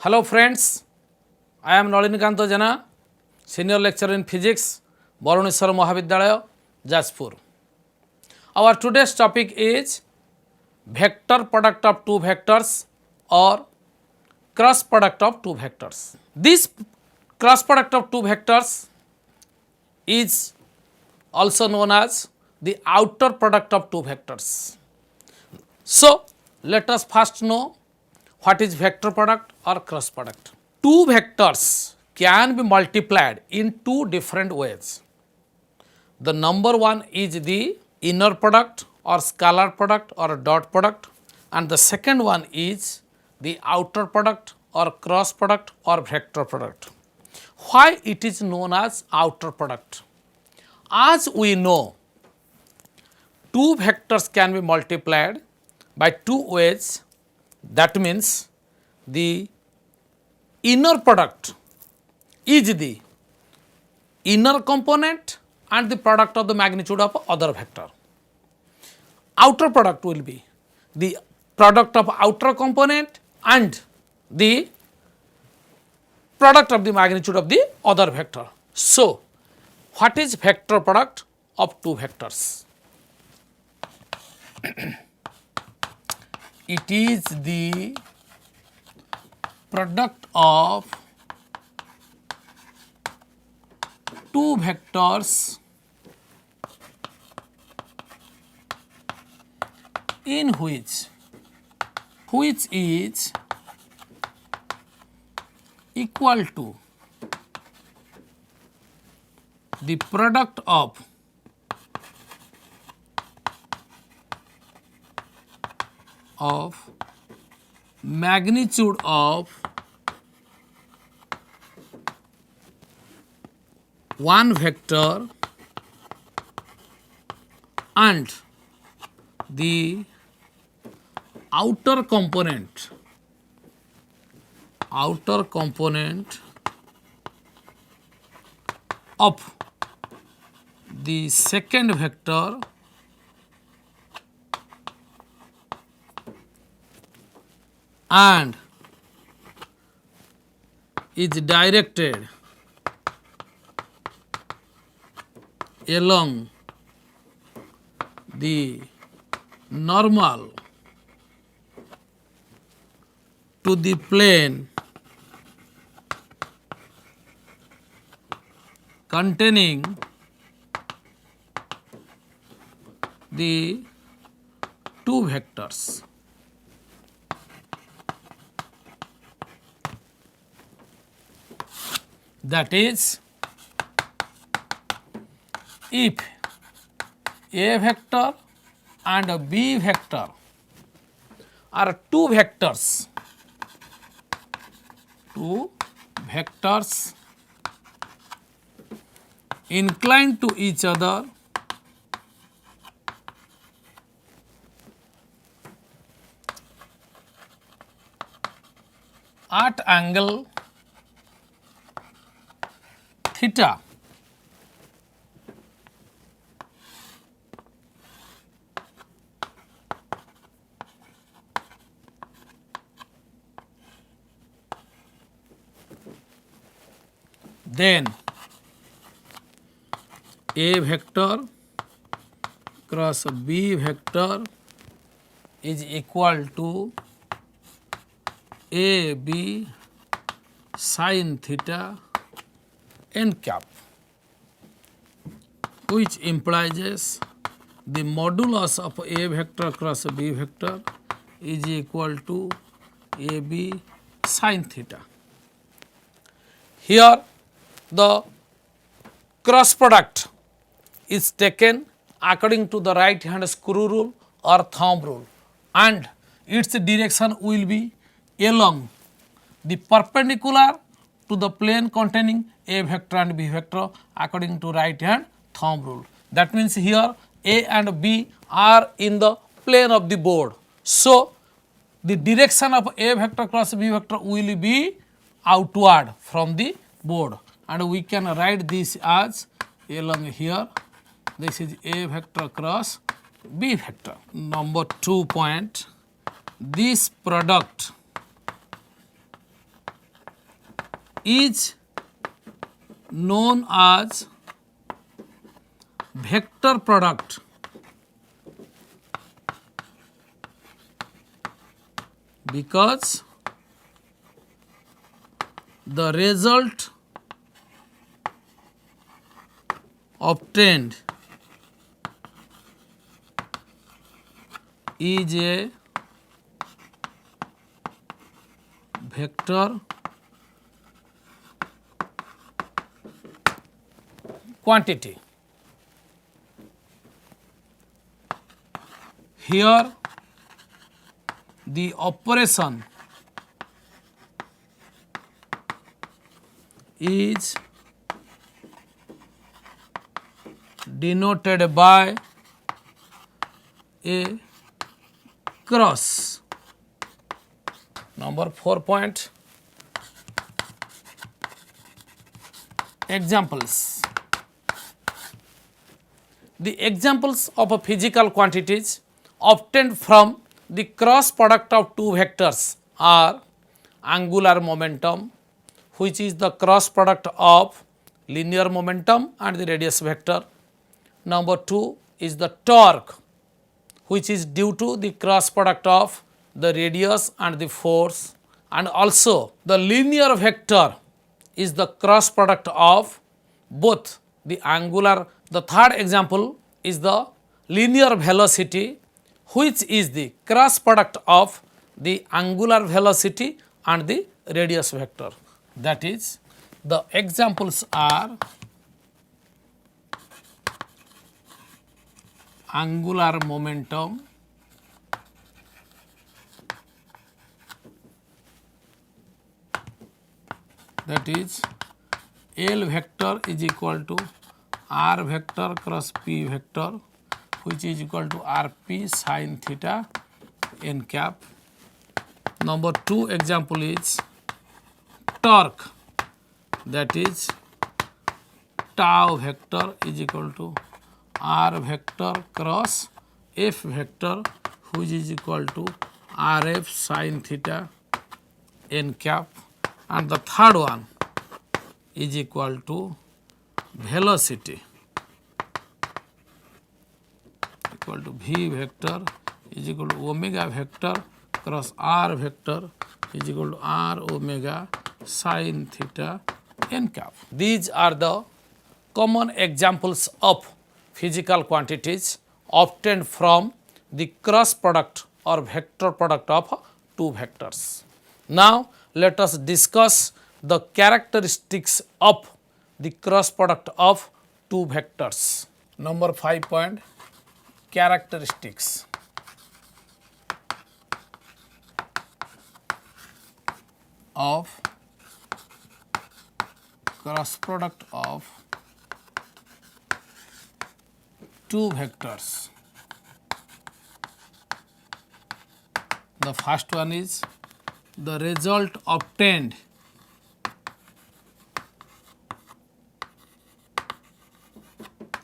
Hello friends, I am Nalinikanto Jana, Senior Lecturer in Physics, Bharuneswar Mahavidyalaya, Jajpur. Our today's topic is vector product of two vectors or cross product of two vectors. This cross product of two vectors is also known as the outer product of two vectors. So, let us first know what is vector product or cross product. Two vectors can be multiplied in two different ways. The number one is the inner product or scalar product or dot product, and the second one is the outer product or cross product or vector product. Why it is known as outer product? As we know, two vectors can be multiplied by two ways. That means the inner product is the inner component and the product of the magnitude of other vector. Outer product will be the product of outer component and the product of the magnitude of the other vector. So, what is vector product of two vectors? It is the product of two vectors in which is equal to the product of magnitude of one vector and the outer component of the second vector and is directed along the normal to the plane containing the two vectors. That is, if A vector and a B vector are two vectors inclined to each other at angle theta, then A vector cross B vector is equal to AB sin theta n cap, which implies the modulus of A vector cross B vector is equal to AB sin theta. Here the cross product is taken according to the right hand screw rule or thumb rule, and its direction will be along the perpendicular to the plane containing A vector and B vector according to right hand thumb rule. That means here A and B are in the plane of the board. So, the direction of A vector cross B vector will be outward from the board, and we can write this as along here. This is A vector cross B vector. Number 2 point, this product is known as vector product because the result obtained is a vector quantity. Here the operation is denoted by a cross. Number 4 point. Examples. The examples of a physical quantities obtained from the cross product of two vectors are angular momentum, which is the cross product of linear momentum and the radius vector. Number 2 is the torque, which is due to the cross product of the radius and the force, and also the linear vector is the cross product of both the angular. The third example is the linear velocity, which is the cross product of the angular velocity and the radius vector. That is, the examples are angular momentum, that is L vector is equal to R vector cross P vector, which is equal to Rp sin theta n cap. Number 2 example is torque, that is tau vector is equal to R vector cross F vector, which is equal to Rf sin theta n cap. And the third one is equal to velocity, equal to V vector is equal to omega vector cross R vector is equal to R omega sin theta n cap. These are the common examples of physical quantities obtained from the cross product or vector product of two vectors. Now, let us discuss the characteristics of the cross product of two vectors. Number 5 point, characteristics. Of cross product of two vectors. The first one is the result obtained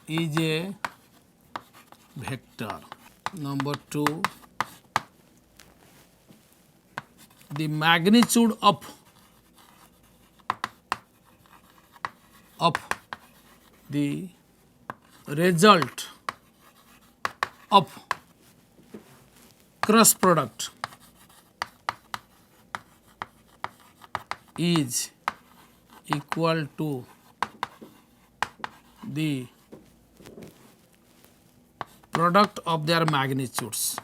is a vector. Number 2, the magnitude of the result of cross product is equal to the product of their magnitudes.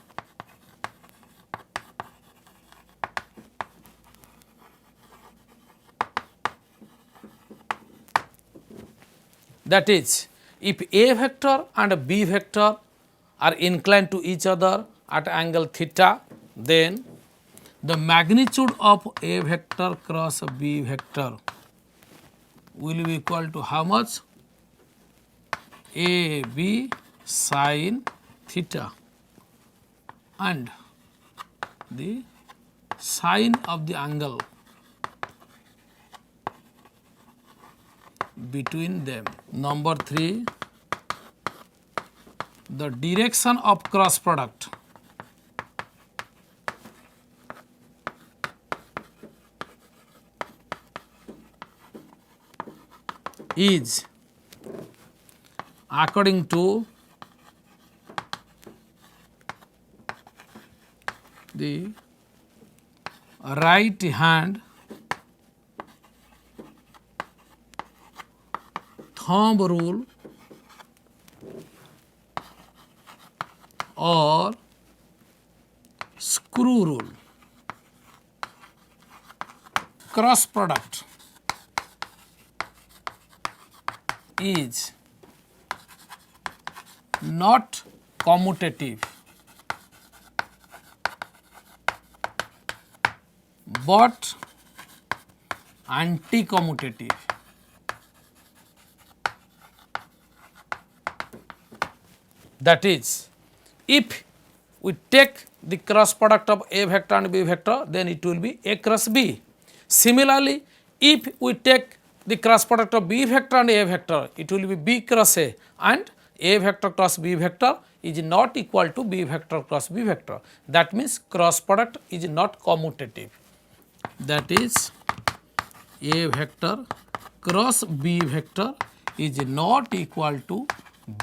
That is, if A vector and B vector are inclined to each other at angle theta, then the magnitude of A vector cross B vector will be equal to how much? AB sin theta, and the sine of the angle between them. Number 3, the direction of cross product is according to the right hand thumb rule or screw rule. Cross product is not commutative but anti-commutative. That is, if we take the cross product of A vector and B vector, then it will be A cross B. Similarly, if we take the cross product of B vector and A vector, it will be B cross A, and A vector cross B vector is not equal to B vector cross B vector. That means cross product is not commutative. That is, A vector cross B vector is not equal to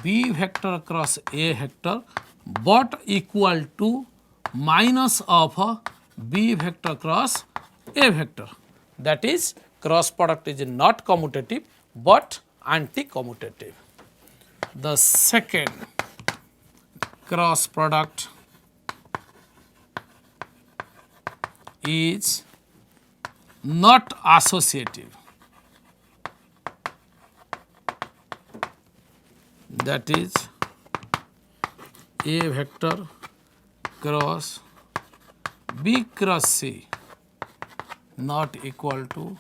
B vector cross A vector but equal to minus of B vector cross A vector. That is, cross product is not commutative but anti-commutative. The second cross product is not associative. That is, A vector cross B cross C not equal to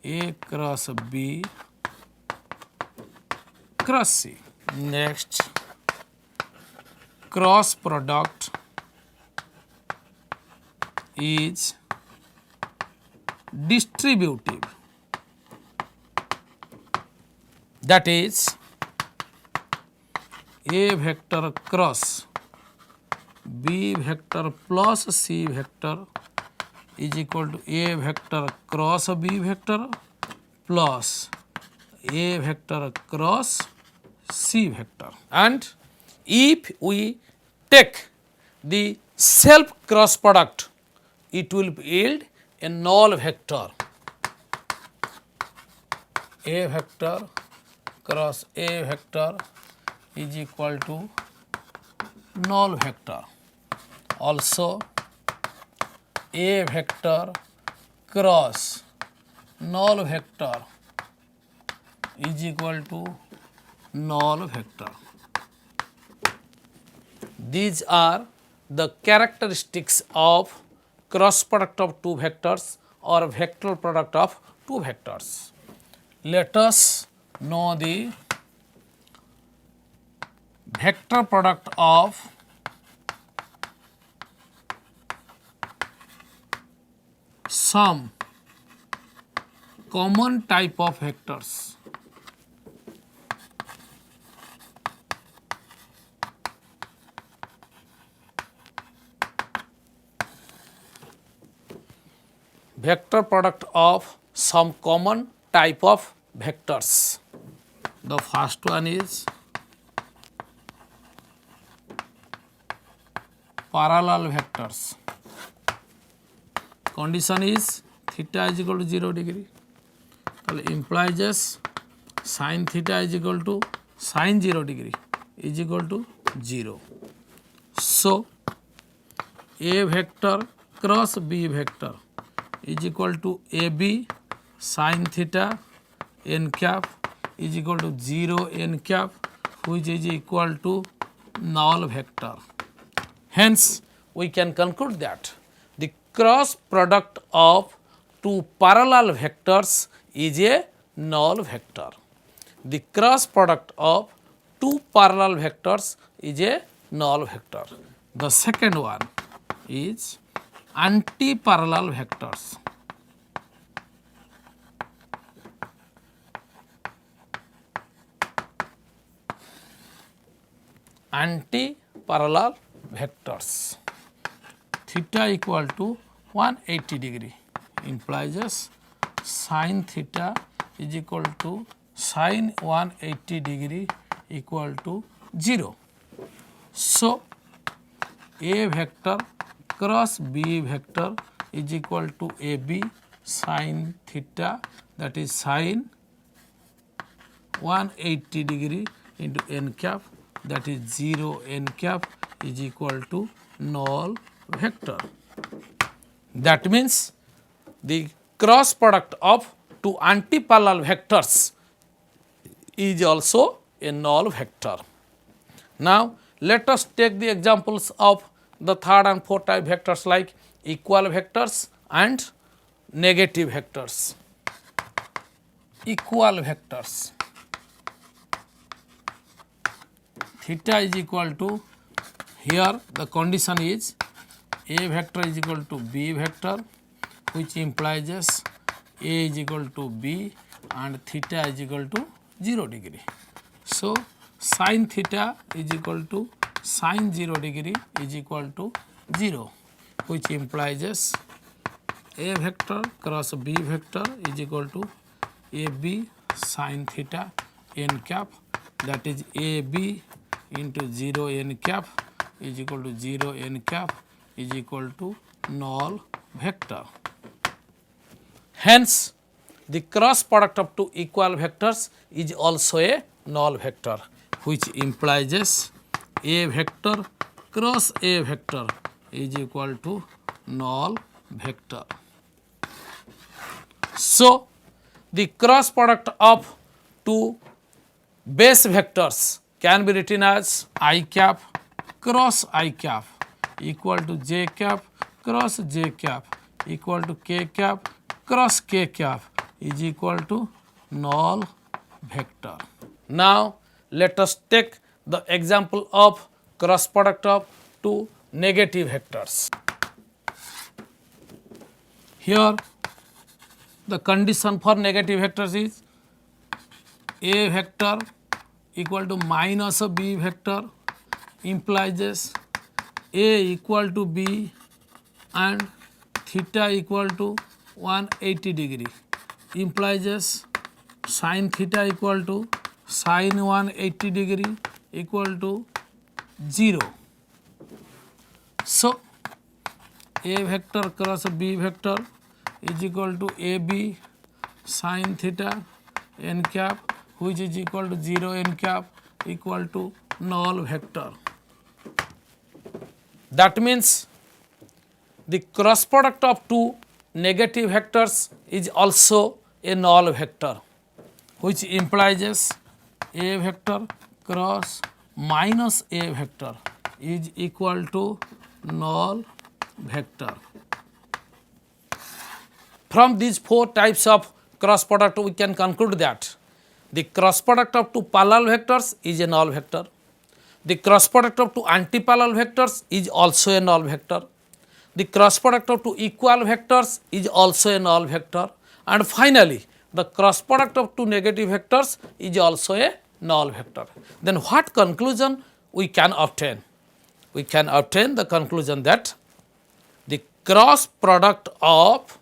A cross B cross C. Next, cross product is distributive. That is, A vector cross B vector plus C vector is equal to A vector cross B vector plus A vector cross C vector. And if we take the self cross product, it will yield a null vector. A vector cross A vector is equal to null vector. Also, A vector cross null vector is equal to null vector. These are the characteristics of cross product of two vectors or vector product of two vectors. Let us know the vector product of some common type of vectors. Vector product of some common type of vectors. The first one is parallel vectors. Condition is theta is equal to 0 degree. Implies sin theta is equal to sin 0 degree is equal to 0. So, A vector cross B vector is equal to AB sin theta n cap is equal to 0 n cap, which is equal to null vector. Hence, we can conclude that the cross product of two parallel vectors is a null vector. The cross product of two parallel vectors is a null vector. The second one is anti-parallel vectors. Anti-parallel vectors. Theta equal to 180 degree implies sin theta is equal to sin 180 degree equal to 0. So A vector cross B vector is equal to AB sin theta, that is sin 180 degree into n cap, that is 0 n cap is equal to null vector. That means the cross product of two antiparallel vectors is also a null vector. Now let us take the examples of the third and fourth type vectors like equal vectors and negative vectors. Equal vectors, theta is equal to, here the condition is A vector is equal to B vector, which implies A is equal to B and theta is equal to 0 degree. So sin theta is equal to sin 0 degree is equal to 0, which implies A vector cross B vector is equal to AB sin theta n cap, that is AB into 0 n cap is equal to 0 n cap is equal to null vector. Hence, the cross product of two equal vectors is also a null vector, which implies A vector cross A vector is equal to null vector. So, the cross product of two base vectors can be written as I cap cross I cap equal to j cap cross j cap equal to k cap cross k cap is equal to null vector. Now let us take the example of cross product of two negative vectors. Here the condition for negative vectors is A vector equal to minus a B vector implies A equal to B and theta equal to 180 degree implies sin theta equal to sin 180 degree equal to 0. So A vector cross B vector is equal to AB sin theta n cap, which is equal to 0 n cap equal to null vector. That means the cross product of two negative vectors is also a null vector, which implies A vector cross minus A vector is equal to null vector. From these four types of cross product, we can conclude that the cross product of two parallel vectors is a null vector. The cross product of two antiparallel vectors is also a null vector. The cross product of two equal vectors is also a null vector. And finally, the cross product of two negative vectors is also a null vector. Then what conclusion we can obtain? We can obtain the conclusion that the cross product of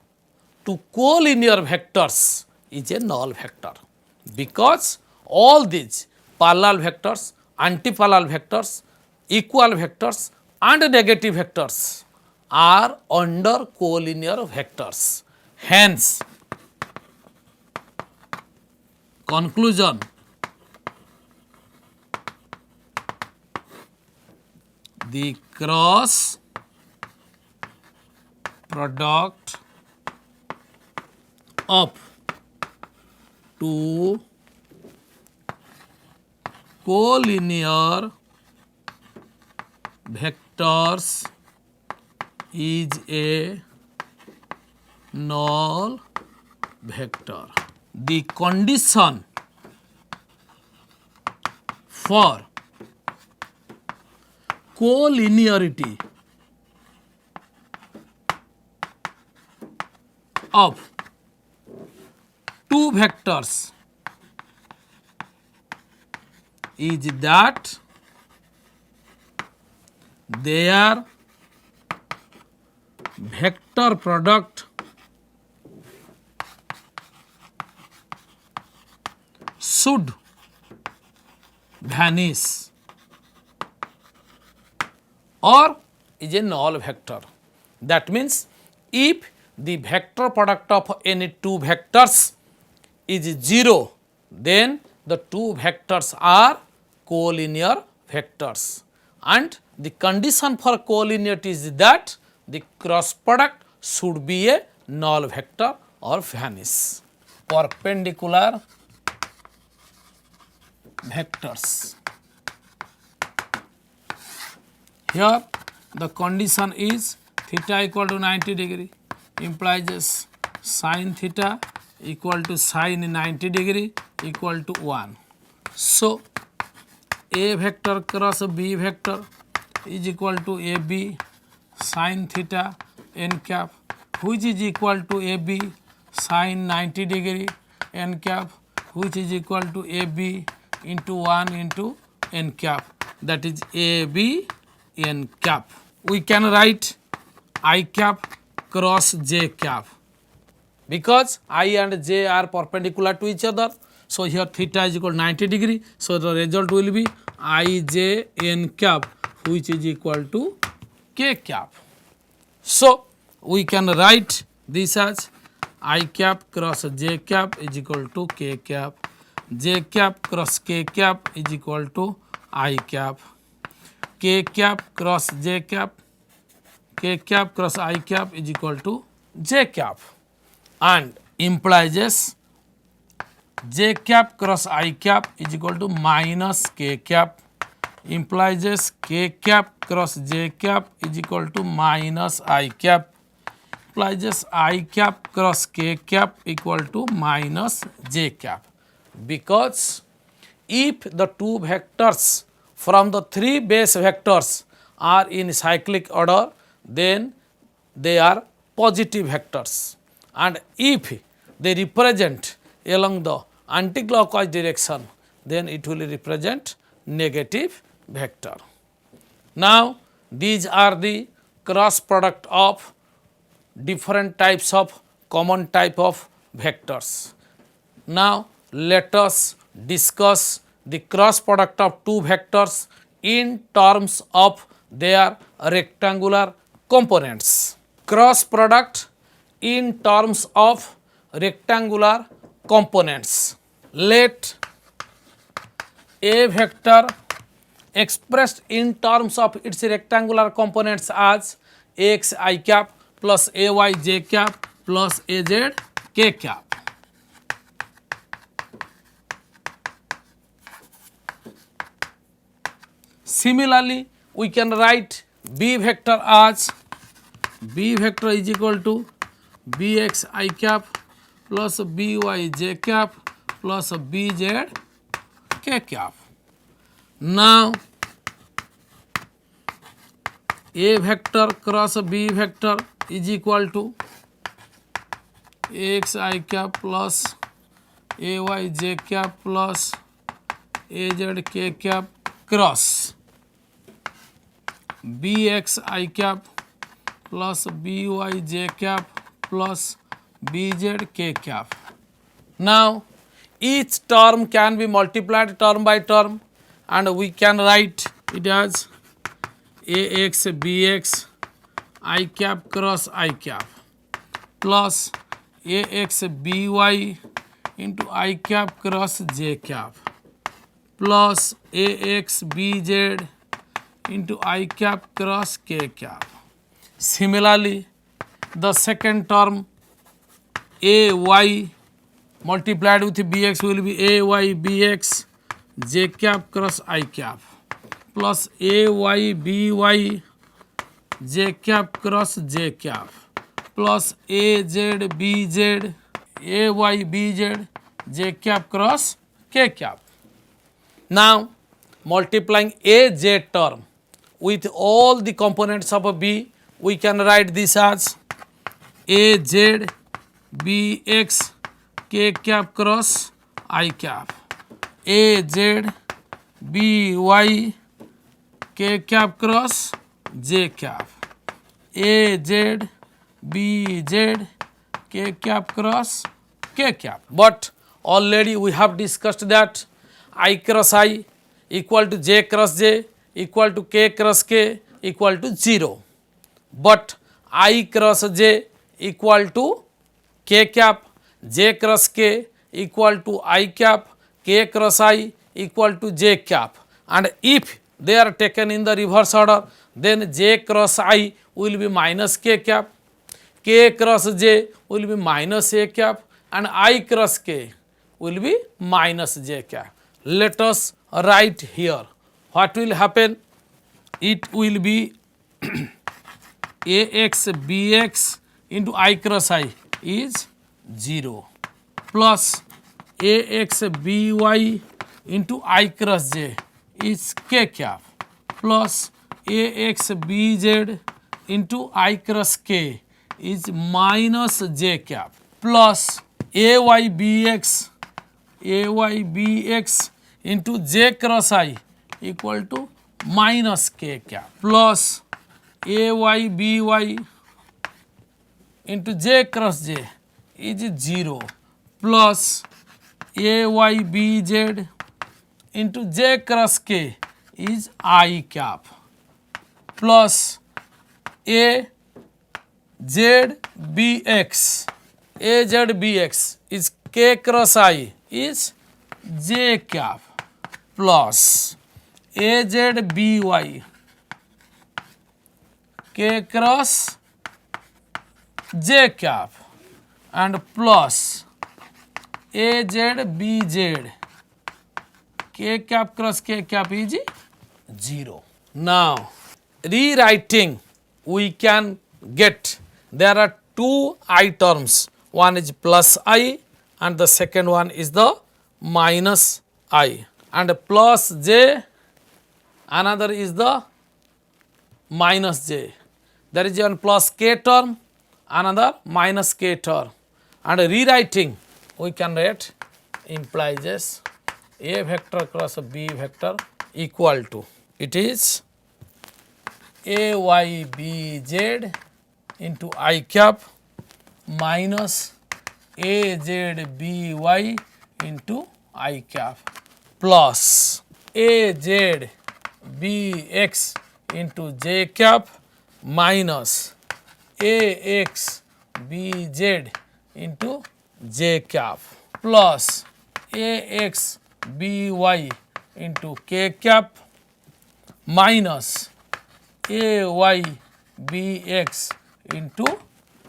two collinear vectors is a null vector, because all these parallel vectors, antiparallel vectors, equal vectors and negative vectors are under collinear vectors. Hence, conclusion, the cross product of two collinear vectors is a null vector. The condition for collinearity of two vectors is that their vector product should vanish or is a null vector. That means if the vector product of any two vectors is 0, then the two vectors are collinear vectors, and the condition for collinearity is that the cross product should be a null vector or vanish. Perpendicular vectors. Here the condition is theta equal to 90 degree implies sin theta equal to sin 90 degree equal to 1. So A vector cross B vector is equal to AB sin theta n cap, which is equal to AB sin 90 degree n cap, which is equal to AB into 1 into n cap, that is AB n cap. We can write I cap cross j cap because I and j are perpendicular to each other. So here theta is equal to 90 degree. So the result will be ij n cap, which is equal to k cap. So we can write this as I cap cross j cap is equal to k cap, j cap cross k cap is equal to I cap, k cap cross j cap, k cap cross I cap is equal to j cap, and implies j cap cross I cap is equal to minus k cap, implies k cap cross j cap is equal to minus I cap, implies I cap cross k cap equal to minus j cap. Because if the two vectors from the three base vectors are in cyclic order, then they are positive vectors, and if they represent along the anticlockwise direction, then it will represent negative vector. Now these are the cross product of different types of common type of vectors. Now let us discuss the cross product of two vectors in terms of their rectangular components. Cross product in terms of rectangular components. Let a vector expressed in terms of its rectangular components as x I cap plus ay j cap plus az k cap. Similarly, we can write b vector as b vector is equal to bx I cap plus by j cap plus bz k cap. Now a vector cross b vector is equal to x I cap plus ay j cap plus az k cap cross bx I cap plus by j cap plus bz k cap. Now each term can be multiplied term by term, and we can write it as ax bx I cap cross I cap plus ax by into I cap cross j cap plus ax bz into I cap cross k cap. Similarly, the second term ay multiplied with bx will be ay bx j cap cross I cap plus ay by j cap cross j cap plus az bz ay bz j cap cross k cap. Now multiplying az term with all the components of a b, we can write this as az bx k cap cross I cap, az by k cap cross j cap, az bz k cap cross k cap. But already we have discussed that I cross I equal to j cross j equal to k cross k equal to 0, but I cross j equal to k cap, j cross k equal to I cap, k cross I equal to j cap, and if they are taken in the reverse order, then j cross I will be minus k cap, k cross j will be minus a cap, and I cross k will be minus j cap. Let us write here. What will happen? It will be ax bx into I cross I is 0 plus ax by into I cross j is k cap plus ax bz into I cross k is minus j cap plus ay bx into j cross I equal to minus k cap plus ay by into j cross j is 0 plus ay bz into j cross k is I cap plus a z bx is k cross I is j cap plus az by k cross j cap and plus az bz k cap cross k cap is 0. Now rewriting, we can get there are two I terms, one is plus I and the second one is the minus I, and plus j, another is the minus j. There is one plus k term, another minus k term, and rewriting we can write implies a vector cross b vector equal to, it is ay bz into I cap minus az by into I cap plus az bx into j cap minus ax bz into j cap plus ax by into k cap minus ay bx into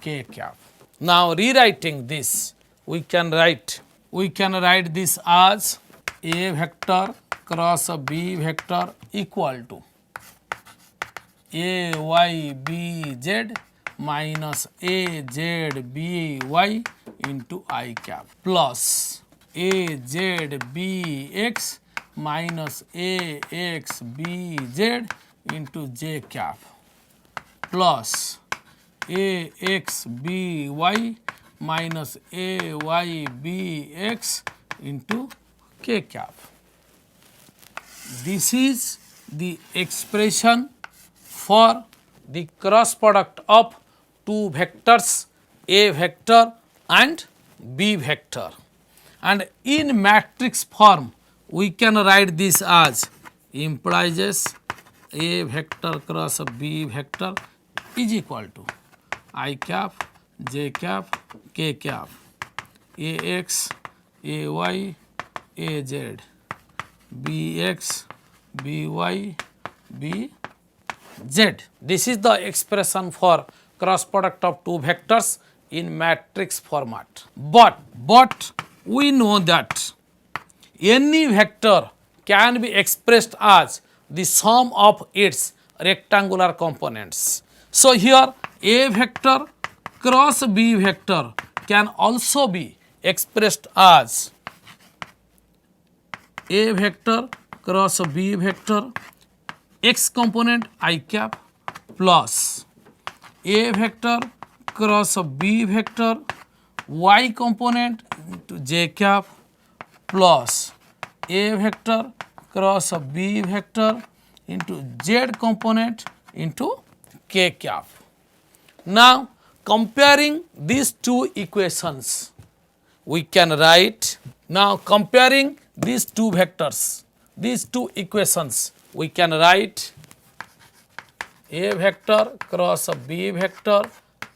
k cap. Now rewriting this, we can write this as a vector cross b vector equal to ay bz minus az by into I cap plus az bx minus ax bz into j cap plus ax by minus ay bx into k cap. This is the expression for the cross product of two vectors, a vector and b vector, and in matrix form we can write this as implies a vector cross b vector is equal to I cap, j cap, k cap, ax, ay, az, bx, by, bz. This is the expression for cross product of two vectors in matrix format. But we know that any vector can be expressed as the sum of its rectangular components. So here a vector cross b vector can also be expressed as a vector cross b vector x component I cap plus a vector cross b vector y component into j cap plus a vector cross b vector into z component into k cap. Now comparing these two equations, we can write Now comparing these two vectors, these two equations, we can write A vector cross B vector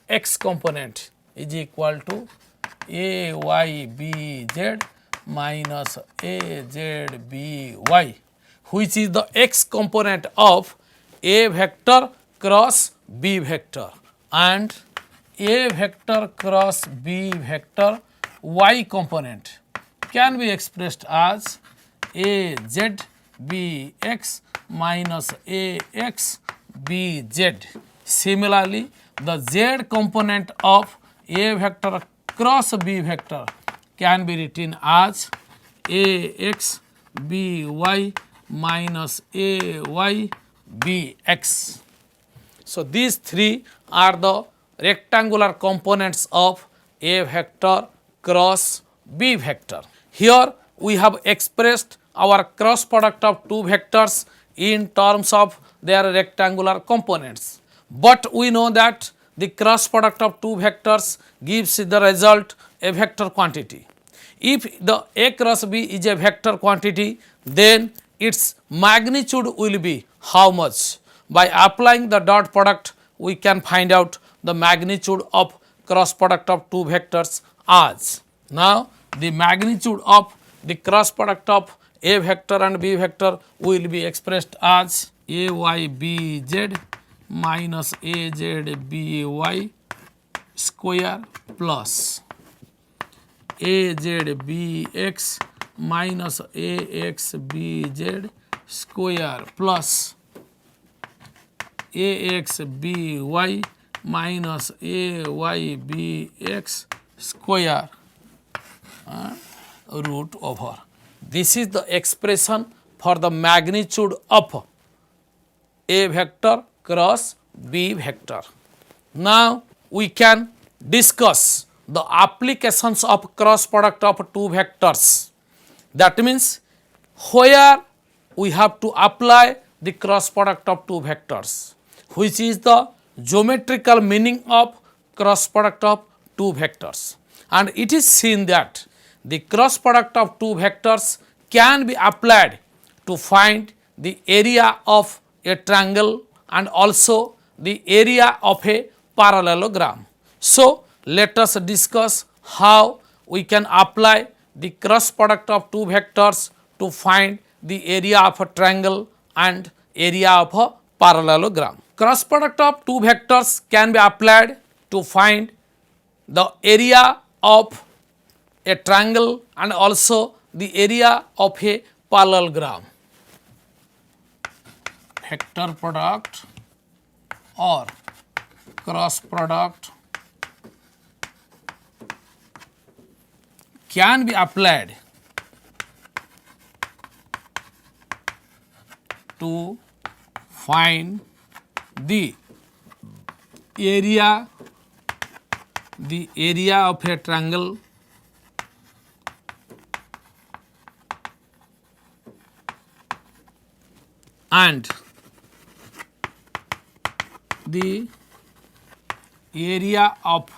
x component is equal to A y b z minus A z b y, which is the x component of A vector cross B vector, and A vector cross B vector y component can be expressed as A z b x minus A x b z. Similarly, the z component of A vector cross B vector can be written as A x b y minus A y b x. So, these three are the rectangular components of A vector cross B vector. Here we have expressed our cross product of two vectors in terms of their rectangular components, but we know that the cross product of two vectors gives the result a vector quantity. If the A cross B is a vector quantity, then its magnitude will be how much? By applying the dot product, we can find out the magnitude of cross product of two vectors as. Now, the magnitude of the cross product of A vector and B vector will be expressed as A y b z minus A z b y square plus A z b x minus A x b z square plus A x b y minus A y b x square root over. This is the expression for the magnitude of A vector cross B vector. Now we can discuss the applications of cross product of two vectors. That means where we have to apply the cross product of two vectors, which is the geometrical meaning of cross product of two vectors. And it is seen that the cross product of two vectors can be applied to find the area of a triangle and also the area of a parallelogram. So, let us discuss how we can apply the cross product of two vectors to find the area of a triangle and area of a parallelogram. Cross product of two vectors can be applied to find the area of a triangle and also the area of a parallelogram. Vector product or cross product can be applied to find the area of a triangle and the area of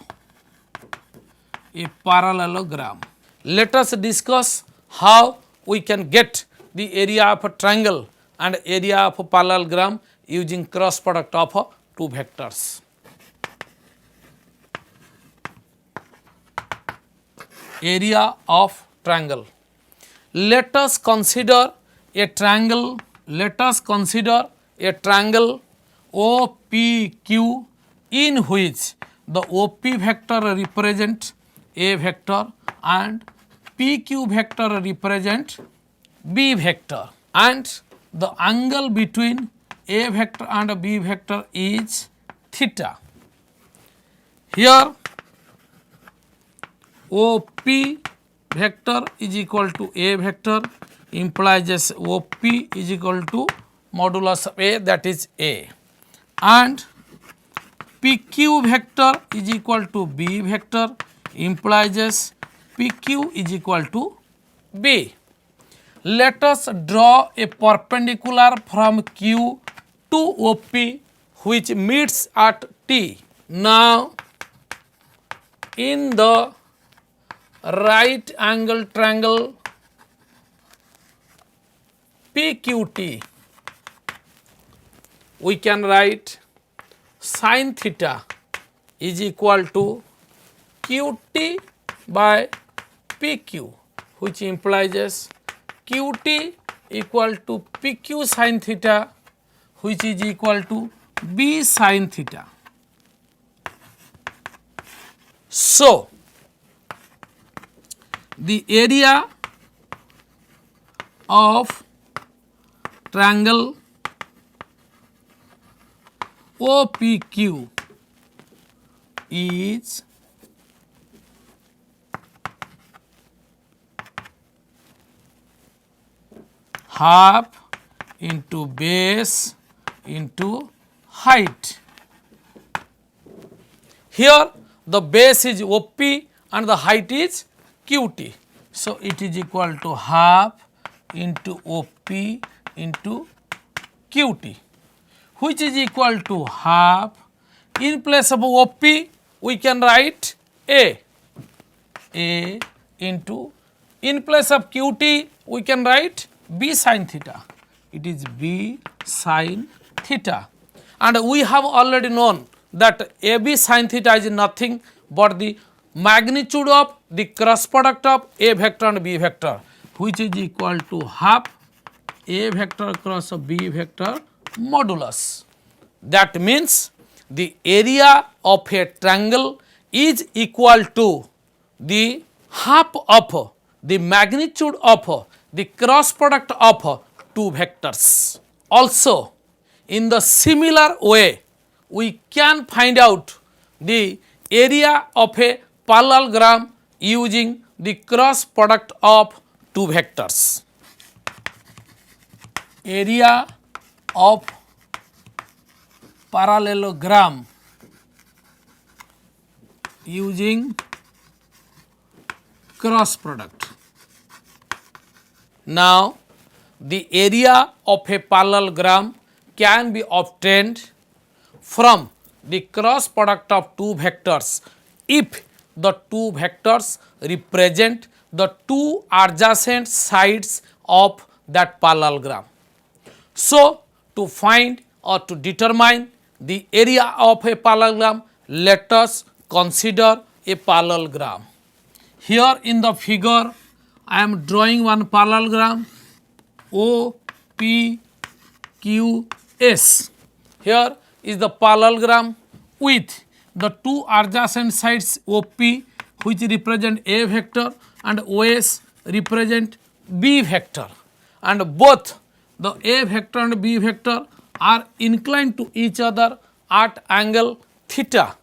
a parallelogram. Let us discuss how we can get the area of a triangle and area of a parallelogram using cross product of two vectors. Area of triangle. Let us consider a triangle. Let us consider a triangle OPQ in which the OP vector represent A vector and PQ vector represent B vector, and the angle between A vector and B vector is theta. Here OP vector is equal to A vector implies as OP is equal to modulus of A, that is A, and PQ vector is equal to B vector implies as PQ is equal to B. Let us draw a perpendicular from Q to OP which meets at T. Now, in the right angle triangle PQT, we can write sin theta is equal to QT by PQ, which implies as QT equal to PQ sin theta, which is equal to B sin theta. So, the area of triangle OPQ is half into base into height. Here the base is OP and the height is QT. So, it is equal to half into OP into QT, which is equal to half. In place of OP, we can write A into, in place of QT, we can write B sin theta. It is B sin theta. And we have already known that AB sin theta is nothing but the magnitude of the cross product of A vector and B vector, which is equal to half A vector cross of B vector modulus. That means the area of a triangle is equal to the half of the magnitude of the cross product of two vectors. Also, in the similar way, we can find out the area of a parallelogram using the cross product of two vectors. Area of parallelogram using cross product. Now, the area of a parallelogram can be obtained from the cross product of two vectors if the two vectors represent the two adjacent sides of that parallelogram. So, to find or to determine the area of a parallelogram, let us consider a parallelogram. Here in the figure, I am drawing one parallelogram OPQS. Here is the parallelogram with the two adjacent sides OP, which represent A vector, and OS represent B vector, and both the A vector and B vector are inclined to each other at angle theta.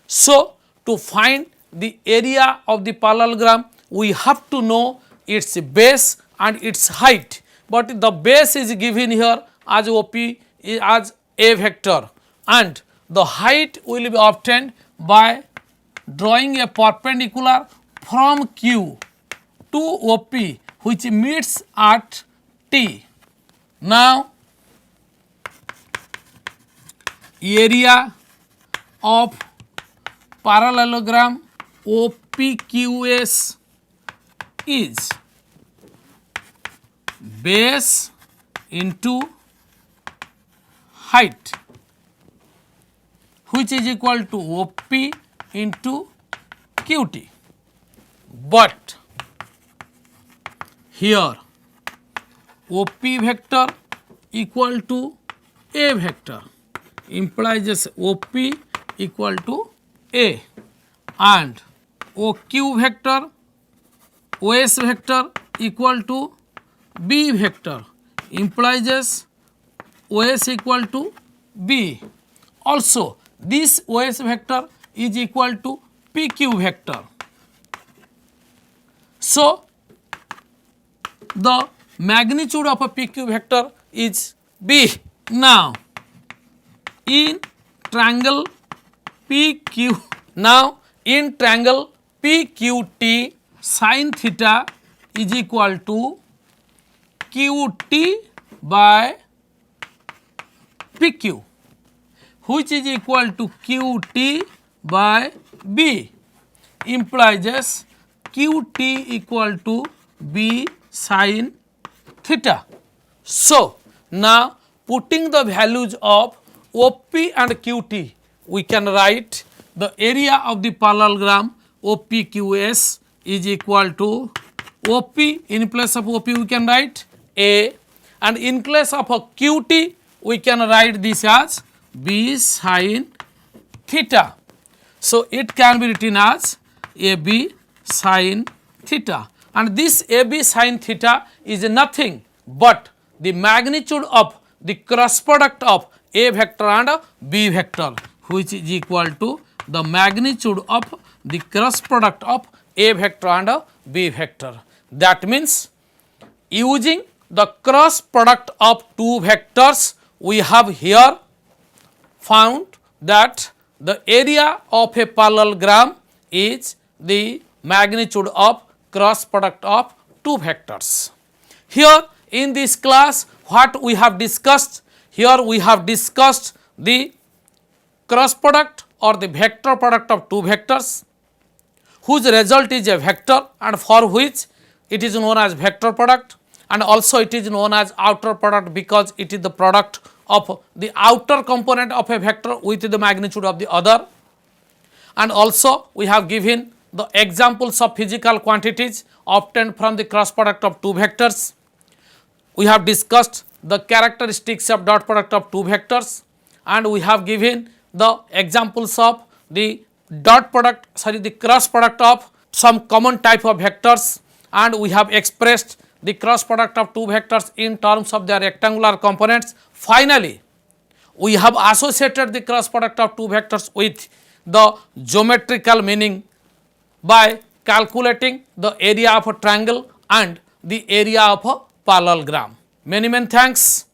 So, to find the area of the parallelogram, we have to know its base and its height, but the base is given here as OP as A vector, and the height will be obtained by drawing a perpendicular from Q to OP, which meets at T. Now, area of parallelogram OPQS is base into height, which is equal to OP into QT. But here OP vector equal to A vector implies as OP equal to A, and OQ vector OS vector equal to B vector implies as OS equal to B. Also, this OS vector is equal to PQ vector. So, the magnitude of a PQ vector is B. Now, in triangle PQ, now in triangle PQT, sin theta is equal to QT by PQ, which is equal to QT by B, implies as QT equal to B sin theta. So now putting the values of OP and QT, we can write the area of the parallelogram OPQS is equal to OP, in place of OP we can write A, and in place of a QT we can write this as B sin theta. So it can be written as AB sin theta, and this AB sin theta is nothing but the magnitude of the cross product of A vector and B vector, which is equal to the magnitude of the cross product of A vector and B vector. That means using the cross product of two vectors, we have here found that the area of a parallelogram is the magnitude of cross product of two vectors. Here in this class, what we have discussed? Here we have discussed the cross product or the vector product of two vectors, whose result is a vector and for which it is known as vector product, and also it is known as outer product because it is the product of the outer component of a vector with the magnitude of the other. And also we have given the examples of physical quantities obtained from the cross product of two vectors. We have discussed the characteristics of dot product of two vectors, and we have given the examples of the the cross product of some common type of vectors, and we have expressed the cross product of two vectors in terms of their rectangular components. Finally, we have associated the cross product of two vectors with the geometrical meaning by calculating the area of a triangle and the area of a parallelogram. Many thanks.